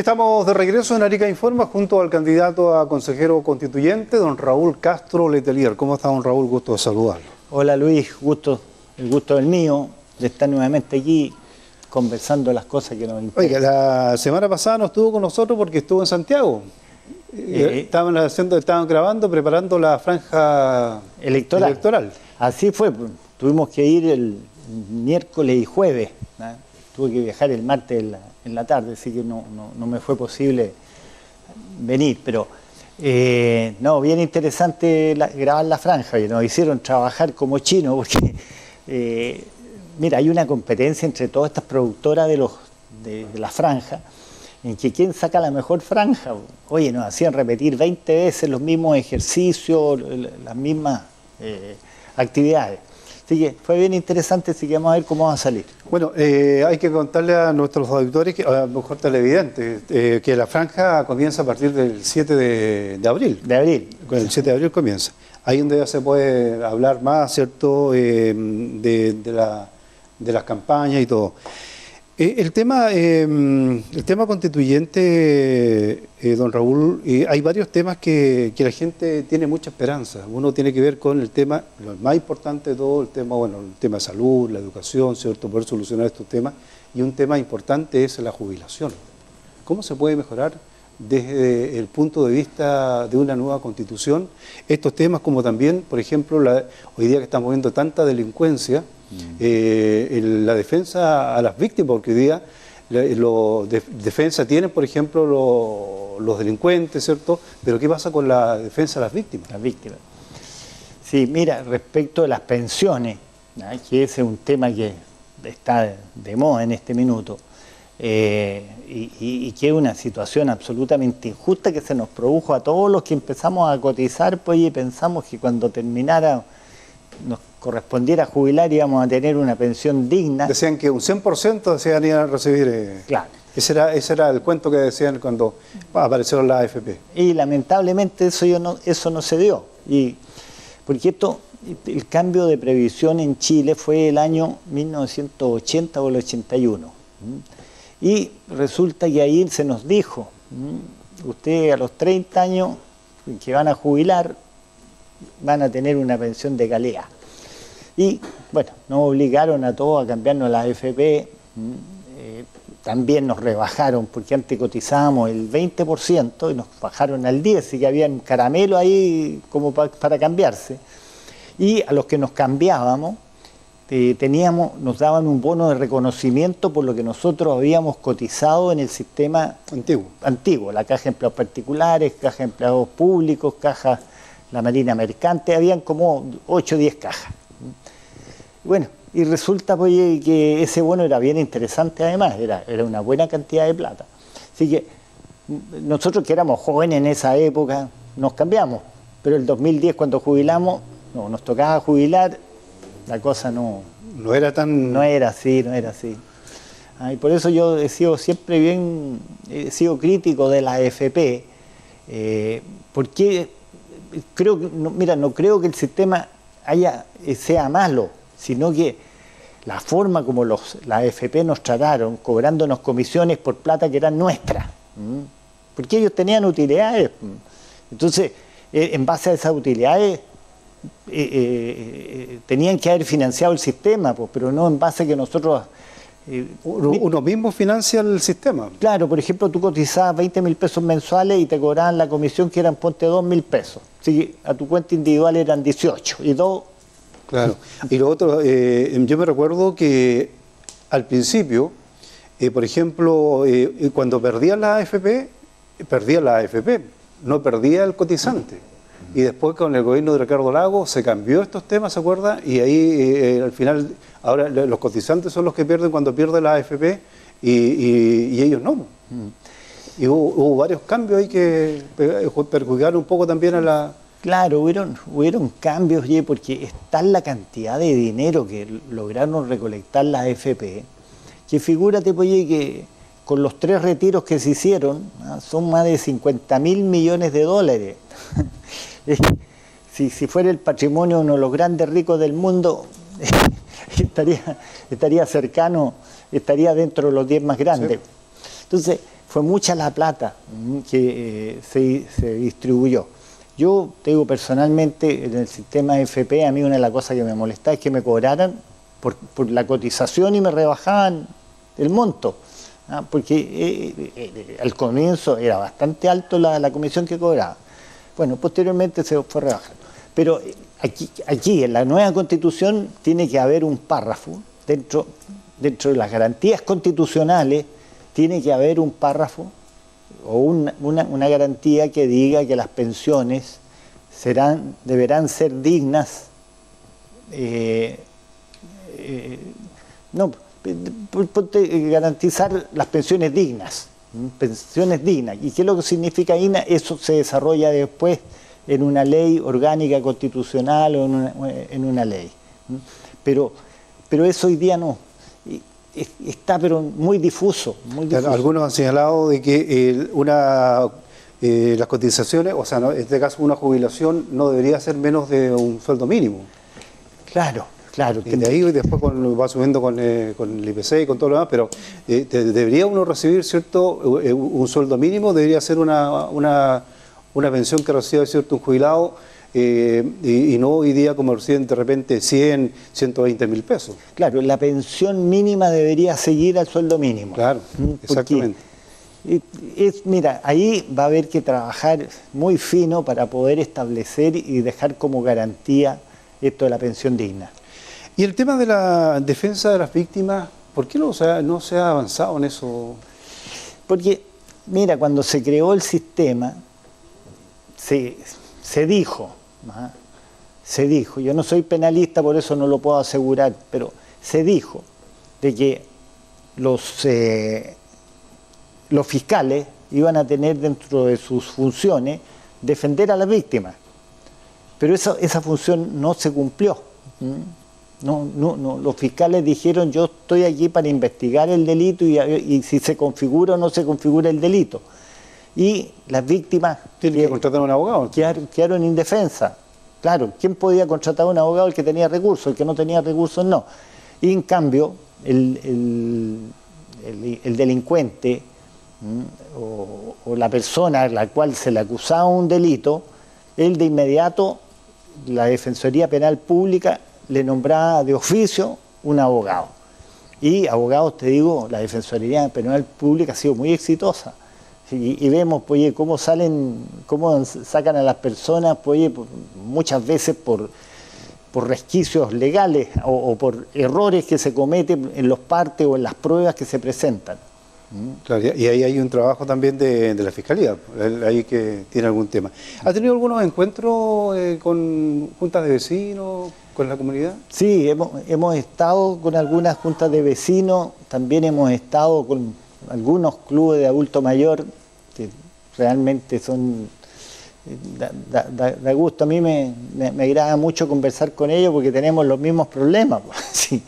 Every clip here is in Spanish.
Estamos de regreso en Arica Informa junto al candidato a consejero constituyente, don Raúl Castro Letelier. ¿Cómo está, don Raúl? Gusto de saludarlo. Hola Luis, el gusto es mío de estar nuevamente aquí conversando las cosas que nos interesan. Oiga, la semana pasada no estuvo con nosotros porque estuvo en Santiago. Estaban grabando, preparando la franja electoral. Así fue, tuvimos que ir el miércoles y jueves, ¿no? Tuve que viajar el martes en la tarde, así que no me fue posible venir, pero no, bien interesante grabar la franja, y nos hicieron trabajar como chinos, porque mira, hay una competencia entre todas estas productoras de la franja, en que quién saca la mejor franja. Oye, nos hacían repetir 20 veces los mismos ejercicios, las mismas actividades. Así que fue bien interesante, así que vamos a ver cómo va a salir. Bueno, hay que contarle a nuestros auditores, a lo mejor televidentes, que la franja comienza a partir del 7 de abril. De abril. El 7 de abril comienza. Ahí donde ya se puede hablar más, ¿cierto?, de las campañas y todo. El tema constituyente, don Raúl, hay varios temas que la gente tiene mucha esperanza. Uno tiene que ver con el tema, lo más importante de todo, el tema de salud, la educación, ¿cierto?, poder solucionar estos temas. Y un tema importante es la jubilación. ¿Cómo se puede mejorar desde el punto de vista de una nueva constitución estos temas, como también, por ejemplo, hoy día que estamos viendo tanta delincuencia, la defensa a las víctimas, porque hoy día defensa tienen, por ejemplo, los delincuentes, ¿cierto? Pero ¿qué pasa con la defensa a las víctimas? Las víctimas. Sí, mira, respecto a las pensiones, ¿no?, que ese es un tema que está de moda en este minuto, y que es una situación absolutamente injusta que se nos produjo a todos los que empezamos a cotizar, pues, y pensamos que cuando terminara nos correspondiera jubilar íbamos a tener una pensión digna. Decían que un 100% decían iban a recibir. Claro. Ese era el cuento que decían cuando aparecieron las AFP. Y lamentablemente eso no se dio. Porque el cambio de previsión en Chile fue el año 1980 o el 81. Y resulta que ahí se nos dijo, usted a los 30 años que van a jubilar, van a tener una pensión de calidad. Y bueno, nos obligaron a todos a cambiarnos la AFP, también nos rebajaron, porque antes cotizábamos el 20% y nos bajaron al 10%, y que había un caramelo ahí como para cambiarse. Y a los que nos cambiábamos, nos daban un bono de reconocimiento por lo que nosotros habíamos cotizado en el sistema antiguo, la caja de empleados particulares, caja de empleados públicos, caja la Marina Mercante, habían como 8 o 10 cajas. Bueno, y resulta, pues, que ese bono era bien interesante, además, era una buena cantidad de plata. Así que nosotros, que éramos jóvenes en esa época, nos cambiamos, pero el 2010, cuando jubilamos, nos tocaba jubilar, la cosa no era así. Y por eso yo he sido siempre he sido crítico de la AFP, porque no creo que el sistema sea malo, sino que la forma como la AFP nos trataron, cobrándonos comisiones por plata que eran nuestras, porque ellos tenían utilidades. Entonces, en base a esas utilidades, tenían que haber financiado el sistema, pues, pero no en base a que nosotros... uno mismo financia el sistema. Claro, por ejemplo, tú cotizabas 20.000 pesos mensuales y te cobraban la comisión, que eran, ponte, 2.000 pesos. Así que a tu cuenta individual eran 18 y 2... Claro. Y lo otro, yo me recuerdo que al principio, por ejemplo, cuando perdía la AFP, no perdía el cotizante. Y después, con el gobierno de Ricardo Lagos, se cambió estos temas, ¿se acuerda? Y ahí, al final, ahora los cotizantes son los que pierden cuando pierde la AFP y ellos no. Y hubo varios cambios ahí que perjudicaron un poco también a la... Claro, hubieron cambios, porque está la cantidad de dinero que lograron recolectar la AFP, que figúrate, que con los 3 retiros que se hicieron, son más de 50.000 millones de dólares. Si fuera el patrimonio de uno de los grandes ricos del mundo, estaría cercano, estaría dentro de los 10 más grandes. Sí. Entonces, fue mucha la plata que se distribuyó. Yo te digo personalmente, en el sistema FP, a mí una de las cosas que me molestaba es que me cobraran por la cotización y me rebajaban el monto, porque al comienzo era bastante alto la comisión que cobraba. Bueno, posteriormente se fue rebajando. Pero aquí en la nueva Constitución tiene que haber un párrafo, dentro de las garantías constitucionales, tiene que haber un párrafo o una garantía que diga que las pensiones deberán ser dignas, garantizar las pensiones dignas, ¿Y qué es lo que significa digna? Eso se desarrolla después en una ley orgánica constitucional o en una ley. Pero eso hoy día no. Está pero muy difuso. Algunos han señalado de que las cotizaciones, o sea, en este caso una jubilación, no debería ser menos de un sueldo mínimo. Claro. Y de ahí después va subiendo con el IPC y con todo lo demás, pero debería uno recibir, ¿cierto?, un sueldo mínimo, debería ser una pensión que recibe, ¿cierto?, un jubilado, y no hoy día como reciben de repente 100, 120 mil pesos. Claro, la pensión mínima debería seguir al sueldo mínimo. Claro, exactamente. Mira, ahí va a haber que trabajar muy fino para poder establecer y dejar como garantía esto de la pensión digna. Y el tema de la defensa de las víctimas, ¿por qué no se ha avanzado en eso? Porque, mira, cuando se creó el sistema, se dijo, yo no soy penalista, por eso no lo puedo asegurar, pero se dijo de que los fiscales iban a tener dentro de sus funciones defender a las víctimas. Pero esa función no se cumplió. No, los fiscales dijeron, yo estoy aquí para investigar el delito y si se configura o no se configura el delito. Y las víctimas tienen que contratar a un abogado. Quedaron indefensas. Claro, ¿quién podía contratar a un abogado? El que tenía recursos, el que no tenía recursos no. Y en cambio, el delincuente o la persona a la cual se le acusaba un delito, él de inmediato, la Defensoría Penal Pública le nombraba de oficio un abogado. Y abogados, te digo, la Defensoría Penal Pública ha sido muy exitosa. Y vemos, pues, cómo sacan a las personas, pues, muchas veces por resquicios legales o por errores que se cometen en los partes o en las pruebas que se presentan. Claro, y ahí hay un trabajo también de la Fiscalía, ahí que tiene algún tema. ¿Ha tenido algunos encuentros con juntas de vecinos, con la comunidad? Sí, hemos estado con algunas juntas de vecinos, también hemos estado con algunos clubes de adulto mayor, que realmente son... Da gusto, a mí me agrada mucho conversar con ellos porque tenemos los mismos problemas. Sí.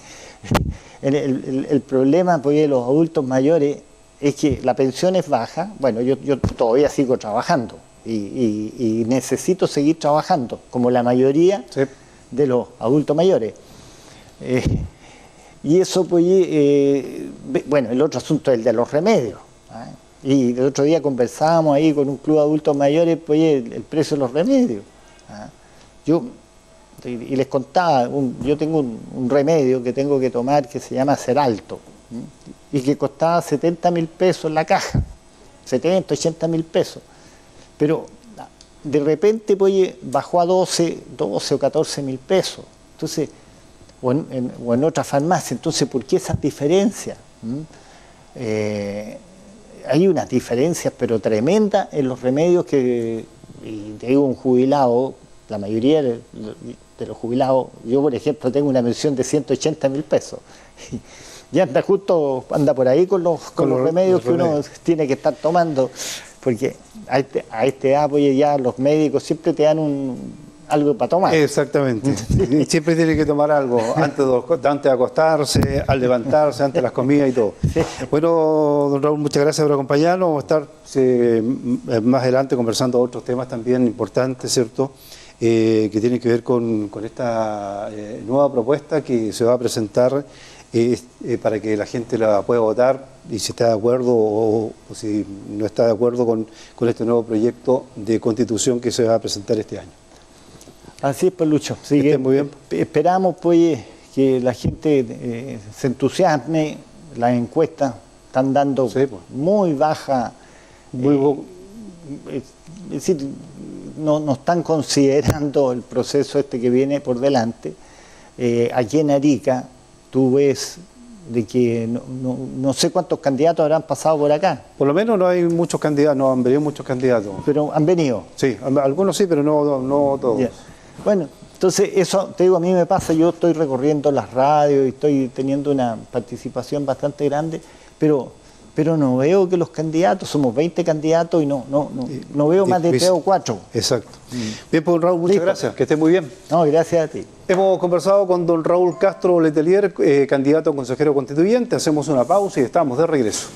El problema, pues, de los adultos mayores es que la pensión es baja. Bueno, yo todavía sigo trabajando y necesito seguir trabajando, como la mayoría de los adultos mayores. Y eso, pues, bueno, el otro asunto es el de los remedios. Y el otro día conversábamos ahí con un club de adultos mayores, pues, el precio de los remedios. Y les contaba, yo tengo un remedio que tengo que tomar que se llama Xeralto, y que costaba 70 mil pesos la caja, 70, 80 mil pesos. Pero de repente, pues, bajó a 12 o 14 mil pesos. Entonces, o en otra farmacia. Entonces, ¿por qué esas diferencias? Hay unas diferencias, pero tremendas, en los remedios y te digo, un jubilado, la mayoría de los jubilados, yo por ejemplo tengo una pensión de 180 mil pesos, y anda por ahí con los remedios que uno tiene que estar tomando, porque a esta edad, pues, ya los médicos siempre te dan algo para tomar. Exactamente. Y siempre tiene que tomar algo antes de acostarse, al levantarse, antes de las comidas y todo. Sí. Bueno, don Raúl, muchas gracias por acompañarnos. Vamos a estar más adelante conversando otros temas también importantes, ¿cierto? que tienen que ver con esta nueva propuesta que se va a presentar para que la gente la pueda votar y si está de acuerdo o si no está de acuerdo con este nuevo proyecto de constitución que se va a presentar este año. Así es, pues, Lucho. Sí, que esté muy bien. Esperamos pues que la gente se entusiasme. Las encuestas están dando sí, pues, muy baja. Es decir, no están considerando el proceso este que viene por delante. Aquí en Arica tú ves de que no sé cuántos candidatos habrán pasado por acá. Por lo menos no hay muchos candidatos, no han venido muchos candidatos. Pero han venido. Sí, algunos sí, pero no todos. Yeah. Bueno, entonces eso, te digo, a mí me pasa, yo estoy recorriendo las radios y estoy teniendo una participación bastante grande, pero no veo que los candidatos, somos 20 candidatos y no veo más de 3 o 4. Exacto. Bien, pues, don Raúl, muchas gracias, que esté muy bien. No, gracias a ti. Hemos conversado con don Raúl Castro Letelier, candidato a consejero constituyente. Hacemos una pausa y estamos de regreso.